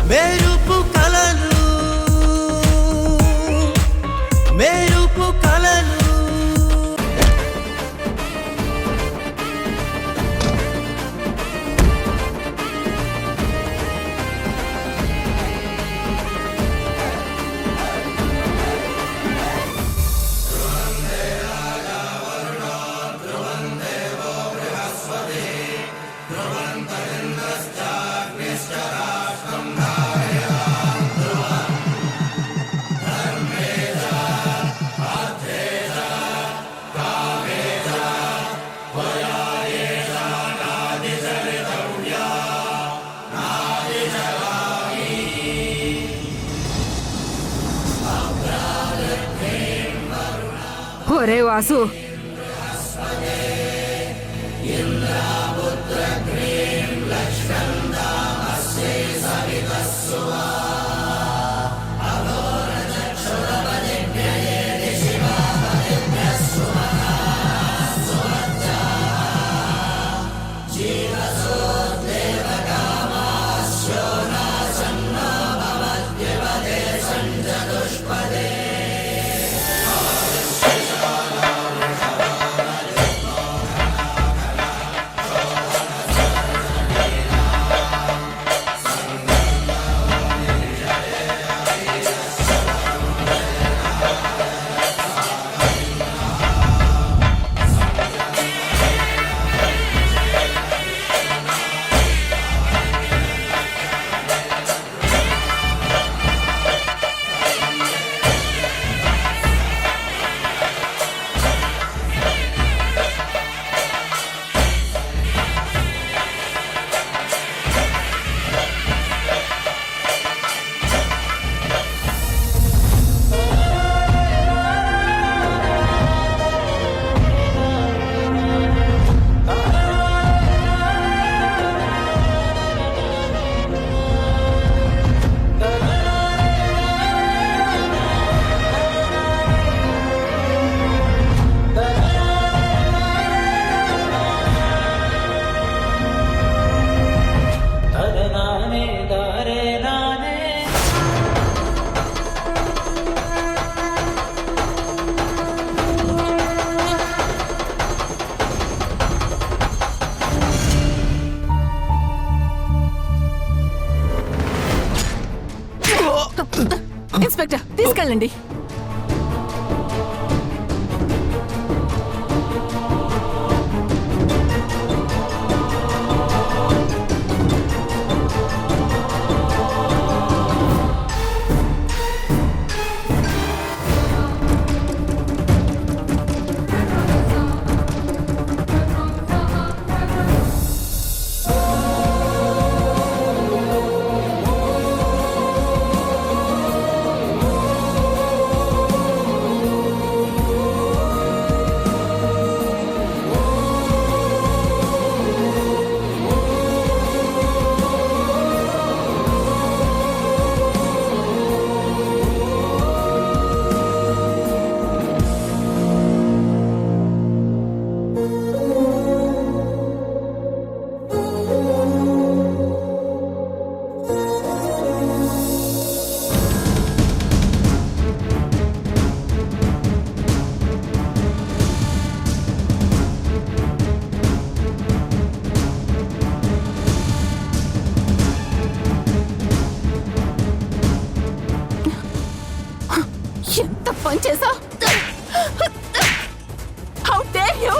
మెరుపు కలలు మెరుపు కలలు ఒరే వాసు, ఇన్స్పెక్టర్ తీసుకెళ్ళండి. ఎంత పని చేసా? How dare you!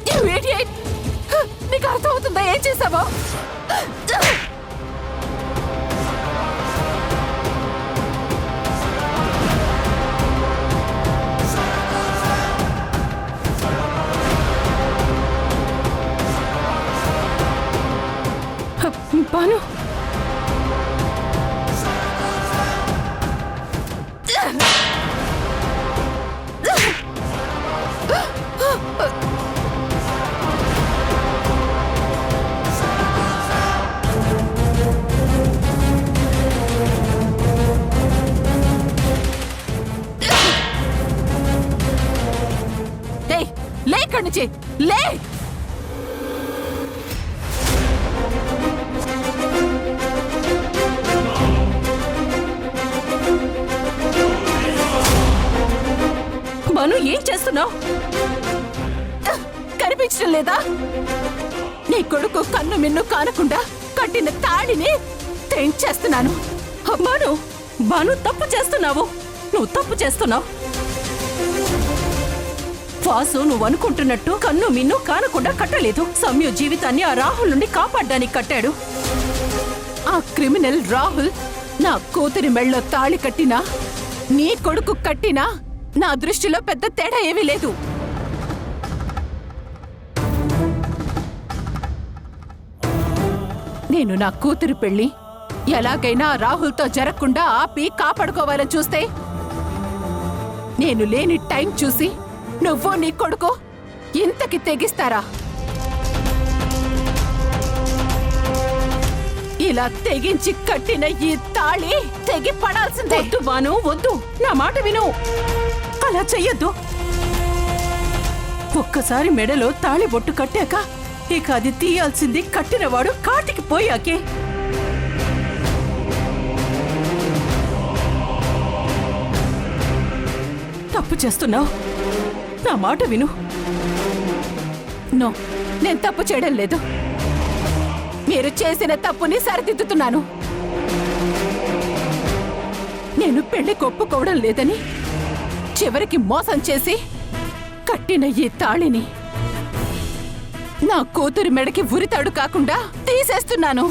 You idiot! నీకు అర్థమవుతుందా ఏం చేసావో? భాను, ఇక్కడి నుంచి లే. మను ఏం చేస్తున్నావు? కనిపించడం లేదా? నీ కొడుకు కన్ను మిన్ను కానకుండా కట్టిన తాడిని తెంచేస్తున్నాను. మను, మను తప్పు చేస్తున్నావు. నువ్వు తప్పు చేస్తున్నావు. వాసు నువ్వు అనుకుంటున్నట్టు కన్ను మిన్ను కానకుండా కట్టలేదు. సమ్యు జీవితాన్ని ఆ రాహుల్ నుండి కాపాడ్డానికి కట్టాడు. ఆ క్రిమినల్ రాహుల్ నా కూతురి మెళ్ళో తాళి కట్టినా, నీ కొడుకు కట్టినా నా దృష్టిలో పెద్ద తేడా ఏమీ లేదు. నేను నా కూతురు పెళ్లి ఎలాగైనా రాహుల్తో జరగకుండా ఆపి కాపాడుకోవాలని చూస్తే, నేను లేని టైం చూసి నువ్వు నీ కొడుకు ఇంతకి తెగిస్తారా? ఇలా తెగించి కట్టిన ఈ తాళి తెగి పడాల్సిందే. వద్దు బాను, వద్దు. నా మాట విను. అలా చెయ్యొద్దు. ఒక్కసారి మెడలో తాళి బొట్టు కట్టాక ఇక అది తీయాల్సింది కట్టినవాడు కాటికి పోయాకే. తప్పు చేస్తున్నావు. నా మాట విను. నో, నేను తప్పు చేయడం లేదు. మీరు చేసిన తప్పుని సరిదిద్దుతున్నాను. నేను పెళ్లి ఒప్పుకోవడం లేదని చివరికి మోసం చేసి కట్టిన ఈ తాళిని నా కూతురి మెడకి ఉరితాడు కాకుండా తీసేస్తున్నాను.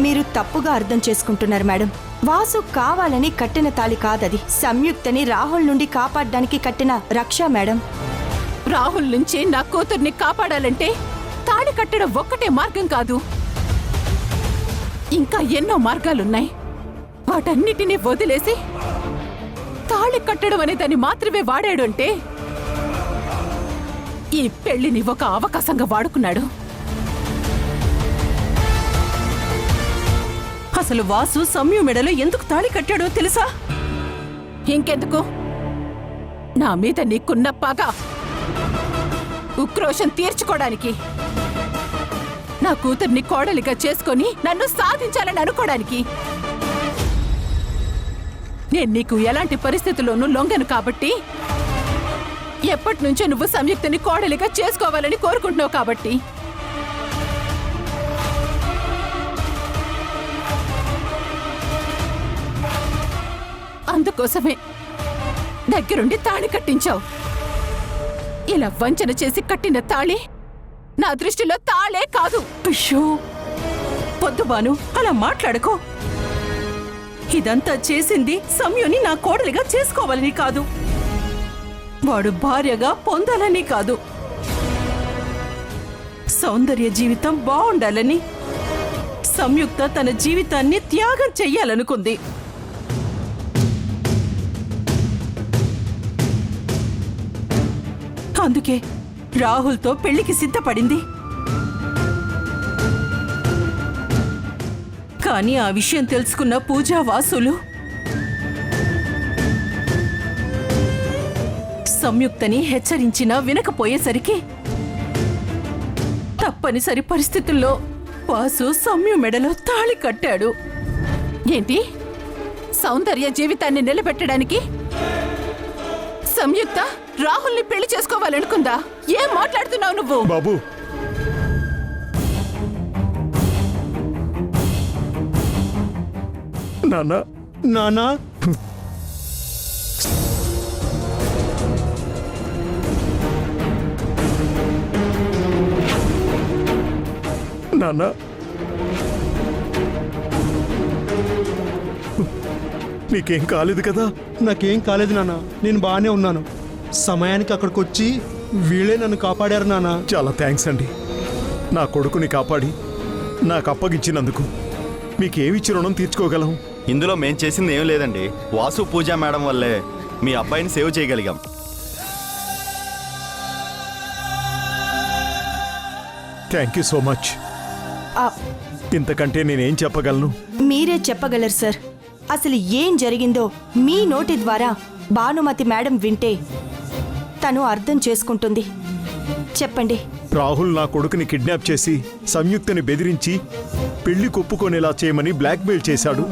మీరు తప్పుగా అర్థం చేసుకుంటున్నారు మేడం. వాసు కావాలని కట్టిన తాళి కాదది. సంయుక్తని రాహుల్ నుండి కాపాడడానికి కట్టిన రక్ష మేడం. రాహుల్ నుంచి నా కూతుర్ని కాపాడాలంటే తాళి కట్టడం ఒక్కటే మార్గం కాదు. ఇంకా ఎన్నో మార్గాలున్నాయి. వాటన్నిటినీ వదిలేసి తాళి కట్టడం అనే దాన్ని మాత్రమే వాడాడు అంటే ఈ పెళ్లిని ఒక అవకాశంగా వాడుకున్నాడు. అసలు వాసు సమ్యు మెడలో ఎందుకు తాళి కట్టాడో తెలుసా? ఇంకెందుకు? నా మీద నీకున్న పగ, ఉక్రోషం తీర్చుకోవడానికి, నా కూతుర్ని కోడలిగా చేసుకొని నన్ను సాధించాలని అనుకోవడానికి. నేను నీకు ఎలాంటి పరిస్థితుల్లోనూ లొంగను కాబట్టి, ఎప్పటి నుంచో నువ్వు సంయుక్తని కోడలిగా చేసుకోవాలని కోరుకుంటున్నావు కాబట్టి. అందుకోసమే దగ్గరుండి తాళి కట్టించావు. ఇలా వంచన చేసి కట్టిన తాళి నా దృష్టిలో తాళే కాదు. అయ్యో, పొద్దు బాను, అలా మాట్లాడుకో. ఇదంతా చేసింది సమ్యుని నా కోడలిగా చేసుకోవాలని కాదు, వాడు భార్యగా పొందాలని కాదు, సౌందర్య జీవితం బాగుండాలని, సంయుక్త తన జీవితాన్ని త్యాగం చెయ్యాలనుకుంది. అందుకే రాహుల్తో పెళ్లికి సిద్ధపడింది. కానీ ఆ విషయం తెలుసుకున్న పూజా వాసులు సంయుక్తని హెచ్చరించినా వినకపోయేసరికి తప్పనిసరి పరిస్థితుల్లో వాసు సమ్యు మెడలో తాళి కట్టాడు. ఏంటి? సౌందర్య జీవితాన్ని నిలబెట్టడానికి సంయుక్త రాహుల్ని పెళ్లి చేసుకోవాలనుకుందా? ఏం మాట్లాడుతున్నావు నువ్వు? బాబు, నాన్న, నానా, నాన్న, నీకేం కాలేదు కదా? నాకేం కాలేదు నాన్న, నేను బాగానే ఉన్నాను. సమయానికి అక్కడికి వచ్చి వీళ్ళే నన్ను కాపాడారు నాన్న. చాలా థ్యాంక్స్ అండి. నా కొడుకుని కాపాడి నాకు అప్పగించినందుకు మీకేమిచ్చి రుణం తీర్చుకోగలం? ఇందులో మేం చేసింది ఏం లేదండి. వాసు పూజ మేడం వల్లే మీ అబ్బాయిని సేవ్ చేయగలిగాం. Thank you so much. ఆ, ఇంతకంటే నేనేం చెప్పగలను? మీరే చెప్పగలరు సార్. అసలు ఏం జరిగిందో మీ నోటి ద్వారా భానుమతి మేడం వింటే తను అర్థం చేసుకుంటుంది. చెప్పండి. రాహుల్ నా కొడుకుని కిడ్నాప్ చేసి సంయుక్తని బెదిరించి పెళ్లి కొప్పుకొనేలా చేయమని బ్లాక్మెయిల్ చేశాడు.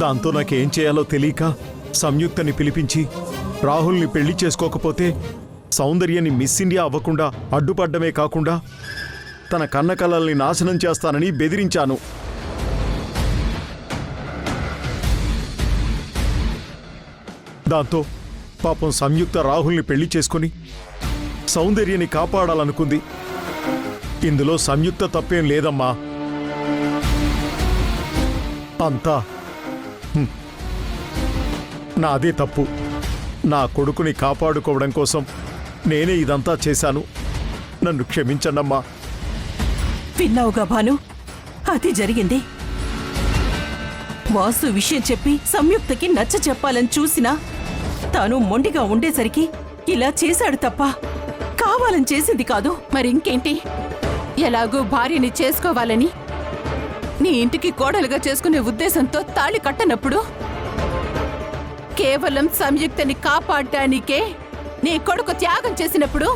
దాంతో నాకేం చేయాలో తెలియక సంయుక్తని పిలిపించి రాహుల్ని పెళ్లి చేసుకోకపోతే సౌందర్యని మిస్ ఇండియా అవ్వకుండా అడ్డుపడ్డమే కాకుండా తన కన్నకలల్ని నాశనం చేస్తానని బెదిరించాను. దాంతో పాపం సంయుక్త రాహుల్ని పెళ్లి చేసుకుని సౌందర్యని కాపాడాలనుకుంది. ఇందులో సంయుక్త తప్పేం లేదమ్మా. అంతా నాదే తప్పు. నా కొడుకుని కాపాడుకోవడం కోసం నేనే ఇదంతా చేశాను. నన్ను క్షమించండమ్మా. విన్నావుగా భాను, అది జరిగింది. వాసు విషయం చెప్పి సంయుక్తకి నచ్చ చెప్పాలని చూసినా తాను మొండిగా ఉండేసరికి ఇలా చేశాడు తప్ప కావాలని చేసింది కాదు. మరింకేంటి? ఎలాగూ భార్యని చేసుకోవాలని నీ ఇంటికి కోడలుగా చేసుకునే ఉద్దేశంతో తాళి కట్టనప్పుడు కేవలం సంయుక్తని కాపాడడానికే నీ కొడుకు త్యాగం చేసినప్పుడు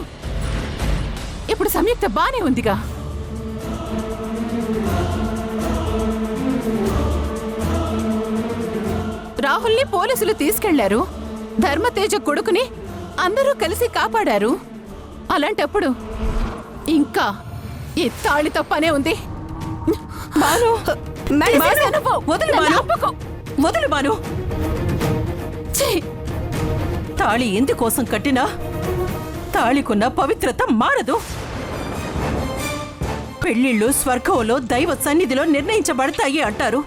ఇప్పుడు సంయుక్త బానే ఉందిగా. రాహుల్ని పోలీసులు తీసుకెళ్లారు. ధర్మతేజ కొడుకుని అందరూ కలిసి కాపాడారు. అలాంటప్పుడు ఇంకా ఈ తాళితో పనే ఉంది. భాను, మేడం, వదులు భాను, వదులు భాను. ఛీ! తాళి ఎందుకోసం కట్టినా తాళికున్న పవిత్రత మారదు. పెళ్లిళ్ళు స్వర్గంలో దైవ సన్నిధిలో నిర్ణయించబడతాయి అంటారు.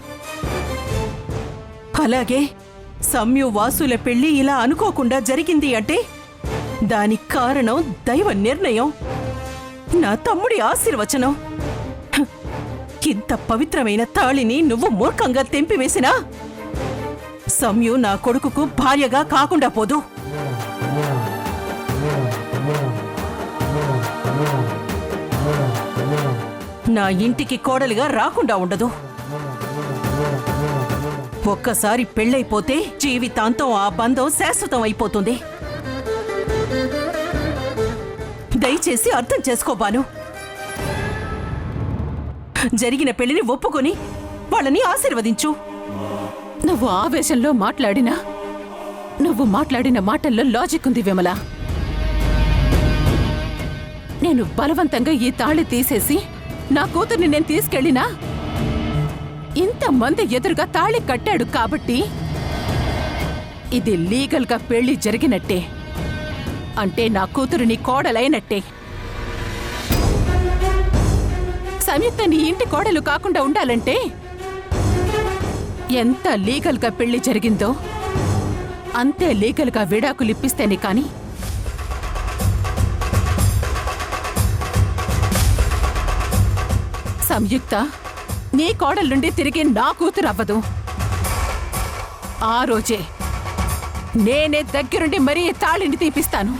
అలాగే సమ్యు వాసుల పెళ్లి ఇలా అనుకోకుండా జరిగింది అంటే దానికి కారణం దైవ నిర్ణయం, నా తమ్ముడి ఆశీర్వచనం. ఇంత పవిత్రమైన తాళిని నువ్వు మూర్ఖంగా తెంపివేసినా సమ్యు నా కొడుకుకు భార్యగా కాకుండా పోదు. నా ఇంటికి కోడలిగా రాకుండా ఉండదు. ఒక్కసారి పెళ్ళైపోతే జీవితాంతం ఆ బంధం శాశ్వతం అయిపోతుంది. దయచేసి అర్థం చేసుకోబాను. జరిగిన పెళ్లిని ఒప్పుకొని వాళ్ళని ఆశీర్వదించు. నువ్వు ఆవేశంలో మాట్లాడినా నువ్వు మాట్లాడిన మాటల్లో లాజిక్ ఉంది విమల. నేను బలవంతంగా ఈ తాళి తీసేసి నా కూతుర్ని నేను తీసుకెళ్ళినా ఇంతమంది ఎదురుగా తాళి కట్టాడు కాబట్టి ఇది లీగల్గా పెళ్లి జరిగినట్టే. అంటే నా కూతురు నీ కోడలైనట్టే. సంయుక్త నీ ఇంటి కోడలు కాకుండా ఉండాలంటే ఎంత లీగల్గా పెళ్లి జరిగిందో అంతే లీగల్గా విడాకులు ఇప్పిస్తేనే కాని సంయుక్త నీ కోడల నుండి తిరిగి నా కూతురు అవ్వదు. ఆ రోజే నేనే దగ్గరుండి మరీ తాళిని తీపిస్తాను.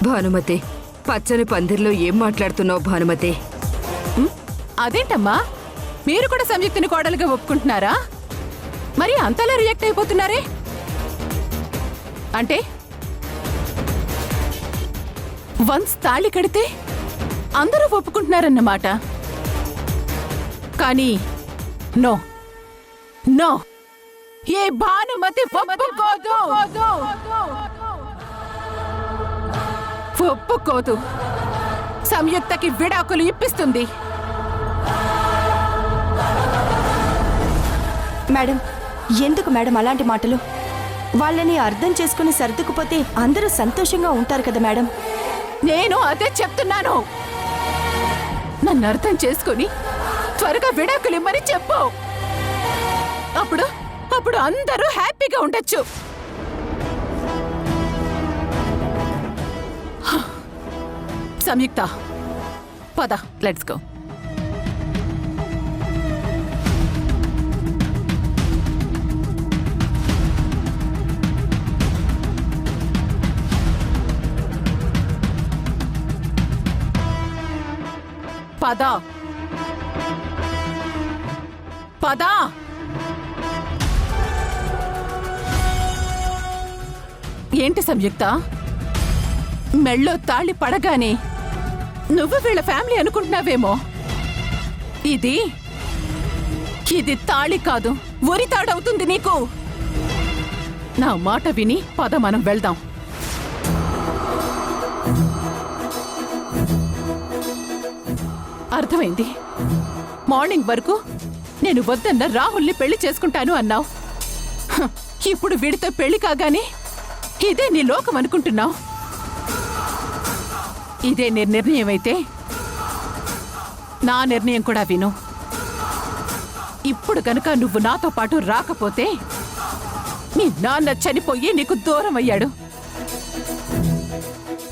భానుమతి, పచ్చని పందిర్లో ఏం మాట్లాడుతున్నావు భానుమతి? అదేంటమ్మా, మీరు కూడా సంయుక్తని కోడలుగా ఒప్పుకుంటున్నారా? మరి అంతలా రియాక్ట్ అయిపోతున్నారే? అంటే వన్స్ తాళి కడితే అందరూ ఒప్పుకుంటున్నారన్నమాట. కానీ నో నో, ఏ భానుమతి ఒప్పుకోదు. సంయుక్తకి విడాకులు ఇప్పిస్తుంది. మేడం, ఎందుకు మేడం అలాంటి మాటలు? వాళ్ళని అర్థం చేసుకుని సర్దుకుపోతే అందరూ సంతోషంగా ఉంటారు కదా మేడం. నేను అదే చెప్తున్నాను. నన్ను అర్థం చేసుకుని త్వరగా విడాకులు ఇమ్మని చెప్పు. అప్పుడు అప్పుడు అందరూ హ్యాపీగా ఉండొచ్చు. సంయుక్త, పద, లెట్స్ గో. పద పద. ఏంటి సంయుక్త, మెళ్ళో తాళి పడగానే నువ్వు వీళ్ళ ఫ్యామిలీ అనుకుంటున్నావేమో. ఇది తాళి కాదు, ఉరి తాడవుతుంది నీకు. నా మాట విని పద, మనం వెళ్దాం. అర్థమైంది. మార్నింగ్ వరకు నేను వద్దన్న రాహుల్ని పెళ్లి చేసుకుంటాను అన్నావు. ఇప్పుడు వీడితో పెళ్లి కాగానే ఇదే నీ లోకం అనుకుంటున్నావు. ఇదే నీ నిర్ణయం అయితే నా నిర్ణయం కూడా విను. ఇప్పుడు గనుక నువ్వు నాతో పాటు రాకపోతే నీ నాన్న చనిపోయి నీకు దూరం అయ్యాడు.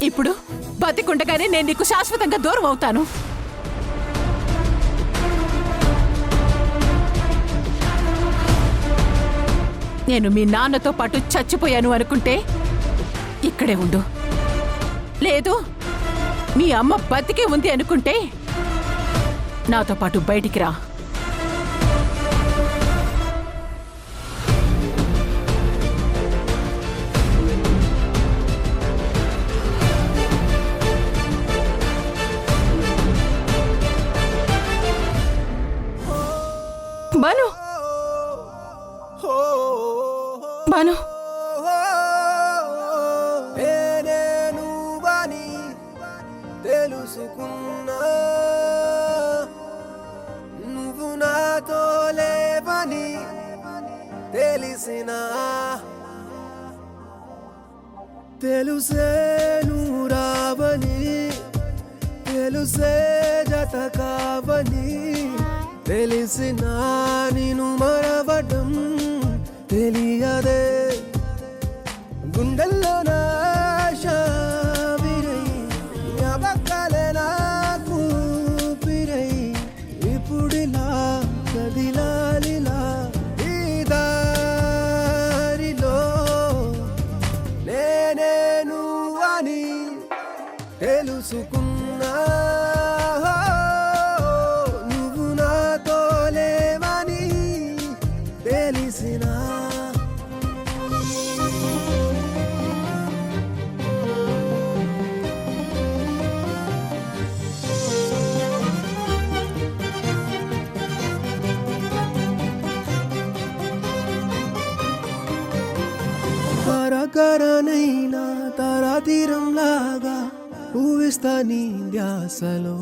ఇప్పుడు బతికుండగానే నేను నీకు శాశ్వతంగా దూరం అవుతాను. నేను మీ నాన్నతో పాటు చచ్చిపోయాను అనుకుంటే ఇక్కడే ఉండు. లేదు, మీ అమ్మ బతికే ఉంది అనుకుంటే నాతో పాటు బయటికి రా. బాను, బాను, తెలుసుకున్నా నువ్వు నాతో లేవని తెలిసినా, తెలుసే నువ్వు రావని, తెలుసే జత కావని, తెలిసినా నిన్ను మరవడం తెలియదే. గుండెల్లో నాశ విరై, జ్ఞాపకాలే నాకు పిరై, ఇప్పుడిలా కదిలాలిలా ఈ దారిలో నేనే నువ్వని తెలుసుకున్నా, నువ్వు నాతో లేవని తెలిసినా. కరకరనైనా తరాతీరంలాగా ఊవిస్తా నీ ధ్యాసలో,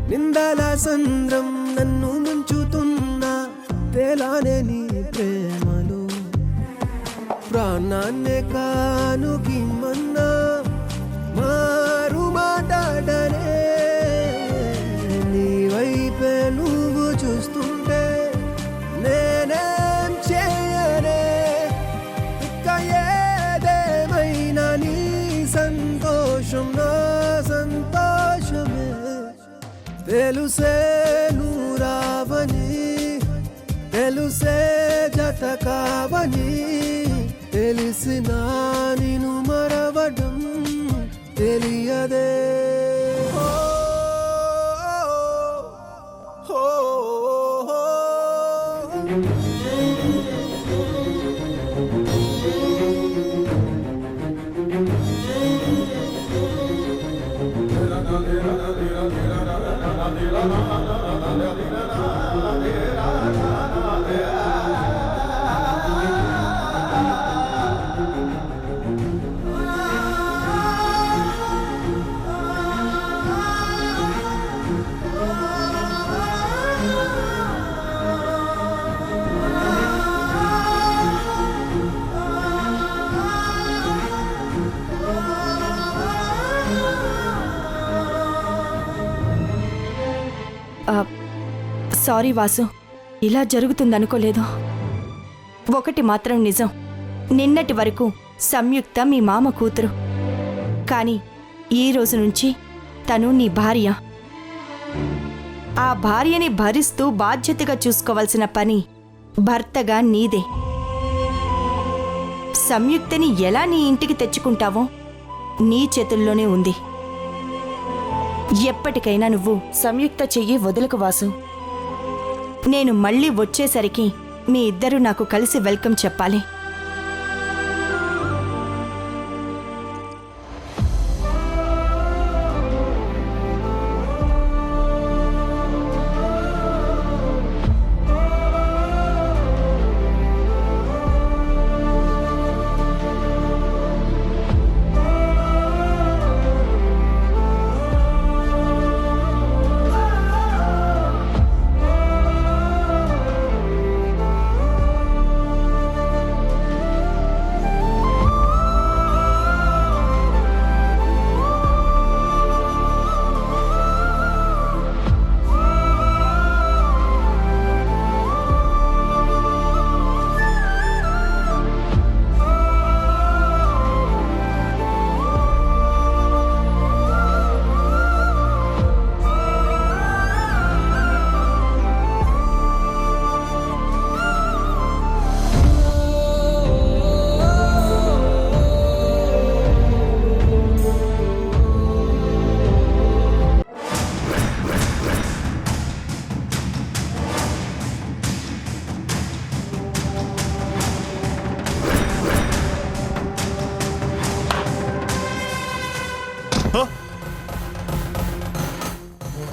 నిందల సంద్రం నన్ను ముంచుతున్నా తేలానే నీ ప్రేమలో, ప్రాణాన్నే కానుకిమ్మన్నా మారు మాట్లాడనే, నీ వైపే నువ్వు చూస్తుంటే నేనేం చేయనే. ఇక ఏదేమైనా నీ సంతోషం నా సంతోషమే. తెలుసే నువ్వు రావని, తెలుసే జత కావని, తెలిసినా నిన్ను మరవడం తెలియదే. సారీ వాసు, ఇలా జరుగుతుందనుకోలేదు. ఒకటి మాత్రం నిజం, నిన్నటి వరకు సంయుక్త మీ మామ కూతురు, కానీ ఈ రోజు నుంచి తను నీ భార్య. ఆ భార్యని భరిస్తూ బాధ్యతగా చూసుకోవాల్సిన పని భర్తగా నీదే. సంయుక్తని ఎలా నీ ఇంటికి తెచ్చుకుంటావో నీ చేతుల్లోనే ఉంది. ఎప్పటికైనా నువ్వు సంయుక్త చెయ్యి వదులకు వాసు. నేను మళ్ళీ వచ్చేసరికి మీ ఇద్దరు నాకు కలిసి వెల్కమ్ చెప్పాలి.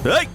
ఏయ్!